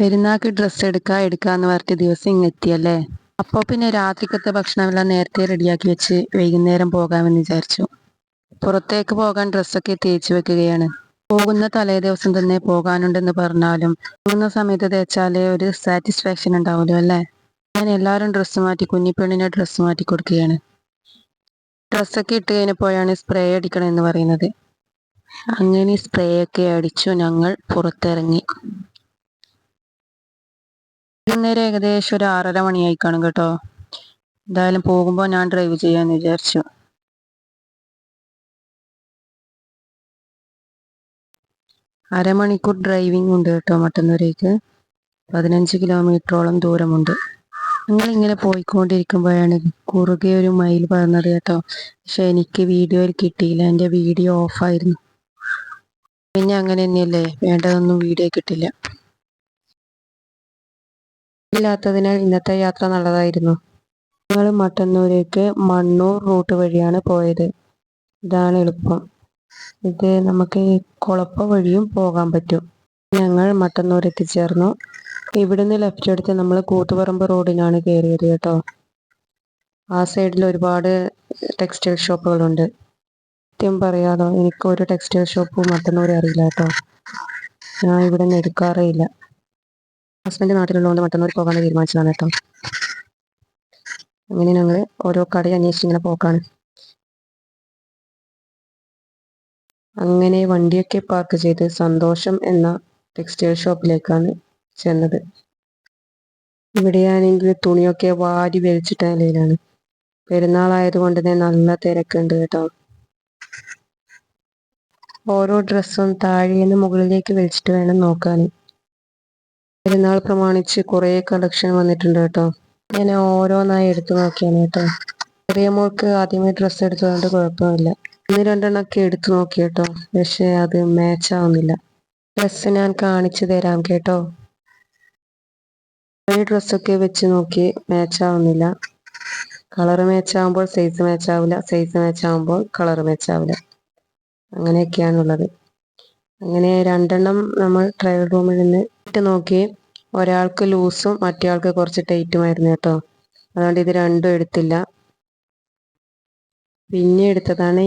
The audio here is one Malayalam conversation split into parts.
പെരുന്നാൾക്ക് ഡ്രസ്സ് എടുക്കാന്ന് പറഞ്ഞിട്ട് ദിവസം ഇങ്ങെത്തിയല്ലേ. അപ്പോൾ പിന്നെ രാത്രിക്കത്തെ ഭക്ഷണമെല്ലാം നേരത്തെ റെഡിയാക്കി വെച്ച് വൈകുന്നേരം പോകാമെന്ന് വിചാരിച്ചു. പുറത്തേക്ക് പോകാൻ ഡ്രസ്സൊക്കെ തേച്ച് വെക്കുകയാണ്. പോകുന്ന തലേ ദിവസം തന്നെ പോകാനുണ്ടെന്ന് പറഞ്ഞാലും പോകുന്ന സമയത്ത് തേച്ചാലേ ഒരു സാറ്റിസ്ഫാക്ഷൻ ഉണ്ടാവുമല്ലോ അല്ലേ. ഞാൻ എല്ലാവരും ഡ്രസ്സ് മാറ്റി കുഞ്ഞിപ്പെണ്ണിനെ ഡ്രസ്സ് മാറ്റി കൊടുക്കുകയാണ്. ഡ്രസ്സൊക്കെ ഇട്ട് കഴിഞ്ഞപ്പോഴാണ് സ്പ്രേ അടിക്കണം എന്ന് പറയുന്നത്. അങ്ങനെ സ്പ്രേ ഒക്കെ അടിച്ചു ഞങ്ങൾ പുറത്തിറങ്ങി. വൈകുന്നേരം ഏകദേശം ഒരു 6:30 മണിയായി കാണും കേട്ടോ. എന്തായാലും പോകുമ്പോൾ ഞാൻ ഡ്രൈവ് ചെയ്യാന്ന് വിചാരിച്ചു. അരമണിക്കൂർ ഡ്രൈവിംഗ് ഉണ്ട് കേട്ടോ മട്ടന്നൂരേക്ക്. 15 കിലോമീറ്ററോളം ദൂരമുണ്ട്. ഞങ്ങളിങ്ങനെ പോയിക്കൊണ്ടിരിക്കുമ്പോഴാണ് കുറുകെ ഒരു മയിൽ പറഞ്ഞത് കേട്ടോ. പക്ഷെ എനിക്ക് വീഡിയോയിൽ കിട്ടിയില്ല, എൻ്റെ വീഡിയോ ഓഫായിരുന്നു. പിന്നെ അങ്ങനെ തന്നെയല്ലേ, വേണ്ടതൊന്നും വീഡിയോ കിട്ടില്ല. ഇല്ലാത്തതിനാൽ ഇന്നത്തെ യാത്ര നല്ലതായിരുന്നു. ഞങ്ങൾ മട്ടന്നൂരേക്ക് മണ്ണൂർ റൂട്ട് വഴിയാണ് പോയത്. ഇതാണ് എളുപ്പം. ഇത് നമുക്ക് കുളപ്പ വഴിയും പോകാൻ പറ്റും. ഞങ്ങൾ മട്ടന്നൂർ എത്തിച്ചേർന്നു. ഇവിടുന്ന് ലെഫ്റ്റ് എടുത്ത് നമ്മൾ കൂത്തുപറമ്പ് റോഡിനാണ് കയറിയത് കേട്ടോ. ആ സൈഡിൽ ഒരുപാട് ടെക്സ്റ്റൈൽ ഷോപ്പുകളുണ്ട്. സത്യം പറയാലോ, എനിക്ക് ഒരു ടെക്സ്റ്റൈൽ ഷോപ്പ് മട്ടന്നൂർ അറിയില്ല കേട്ടോ. ഞാൻ ഇവിടെ നിന്ന് എടുക്കാറേ ഇല്ല. ഹസ്ബൻഡ് നാട്ടിലുള്ളതുകൊണ്ട് മട്ടന്നൂർ പോകാൻ തീരുമാനിച്ചതാണ് കേട്ടോ. അങ്ങനെ ഞങ്ങൾ ഓരോ കട അന്വേഷിച്ച് ഇങ്ങനെ പോക്കാണ്. അങ്ങനെ വണ്ടിയൊക്കെ പാർക്ക് ചെയ്ത് സന്തോഷം എന്ന ടെക്സ്റ്റൈൽ ഷോപ്പിലേക്കാണ് ചെന്നത്. ഇവിടെയാണെങ്കിൽ തുണിയൊക്കെ വാരി വലിച്ചിട്ട നിലയിലാണ്. പെരുന്നാളായതുകൊണ്ട് തന്നെ നല്ല തിരക്കുണ്ട് കേട്ടോ. ഓരോ ഡ്രസ്സും താഴേന്ന് മുകളിലേക്ക് വലിച്ചിട്ട് വേണം നോക്കാൻ. പെരുന്നാൾ പ്രമാണിച്ച് കുറേ കളക്ഷൻ വന്നിട്ടുണ്ട് കേട്ടോ. ഞാൻ ഓരോന്നായി എടുത്തു നോക്കിയാണ് കേട്ടോ. ചെറിയ മോൾക്ക് ആദ്യമേ ഡ്രസ്സ് എടുത്തതുകൊണ്ട് കുഴപ്പമില്ല. 1-2 എടുത്തു നോക്കി കേട്ടോ, പക്ഷെ അത് മാച്ച് ആവുന്നില്ല. ഡ്രസ്സ് ഞാൻ കാണിച്ചു തരാം കേട്ടോ. ഈ ഡ്രസ്സൊക്കെ വെച്ച് നോക്കി മാച്ച് ആവുന്നില്ല. കളർ മാച്ച് ആവുമ്പോൾ സൈസ് മാച്ച് ആവില്ല, സൈസ് മാച്ച് ആവുമ്പോൾ കളർ മാച്ച് ആവില്ല. അങ്ങനെയൊക്കെയാണുള്ളത്. അങ്ങനെ 2 നമ്മൾ ട്രയൽ റൂമിൽ നിന്ന് ഇട്ട് നോക്കി. ഒരാൾക്ക് ലൂസും മറ്റേയാൾക്ക് കുറച്ച് ടൈറ്റുമായിരുന്നു കേട്ടോ. അതുകൊണ്ട് ഇത് രണ്ടും എടുത്തില്ല. പിന്നെ എടുത്തതാണ്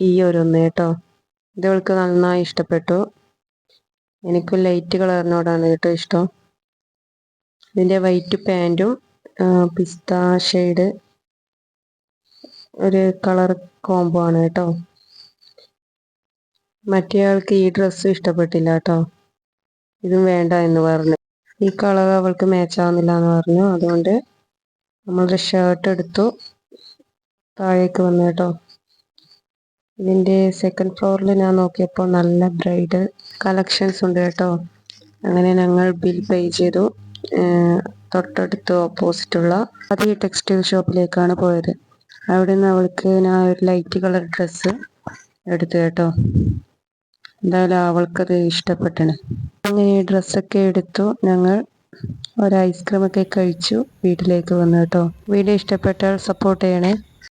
ഈ ഒന്ന് കേട്ടോ. ഇത് അവൾക്ക് നന്നായി ഇഷ്ടപ്പെട്ടു. എനിക്ക് ലൈറ്റ് കളറിനോടാണ് കേട്ടോ ഇഷ്ടം. ഇതിൻ്റെ വൈറ്റ് പാൻറ്റും പിസ്ത ഷെയ്ഡ് ഒരു കളർ കോംബോ ആണ് കേട്ടോ. മറ്റേയാൾക്ക് ഈ ഡ്രസ്സ് ഇഷ്ടപ്പെട്ടില്ല കേട്ടോ. ഇതും വേണ്ട എന്ന് പറഞ്ഞു. ഈ കളർ അവൾക്ക് മാച്ച് ആവുന്നില്ല എന്ന് പറഞ്ഞു. അതുകൊണ്ട് നമ്മളൊരു ഷർട്ട് എടുത്തു. താഴേക്ക് വന്നു കേട്ടോ. ഇതിൻ്റെ സെക്കൻഡ് ഫ്ലോറിൽ ഞാൻ നോക്കിയപ്പോൾ നല്ല ബ്രൈഡൽ കളക്ഷൻസ് ഉണ്ട് കേട്ടോ. അങ്ങനെ ഞങ്ങൾ ബിൽ പേ ചെയ്തു. തൊട്ടടുത്ത് ഓപ്പോസിറ്റുള്ള അതേ ടെക്സ്റ്റൈൽ ഷോപ്പിലേക്കാണ് പോയത്. അവിടെ നിന്ന് അവൾക്ക് ഞാൻ ഒരു ലൈറ്റ് കളർ ഡ്രസ്സ് എടുത്തു കേട്ടോ. എന്തായാലും അവൾക്കത് ഇഷ്ടപ്പെട്ടണ്. അങ്ങനെ ഡ്രസ്സൊക്കെ എടുത്തു. ഞങ്ങൾ ഒരു ഐസ്ക്രീമൊക്കെ കഴിച്ചു വീട്ടിലേക്ക് വന്നു കേട്ടോ. വീഡിയോ ഇഷ്ടപ്പെട്ടാൽ സപ്പോർട്ട് ചെയ്യണേ.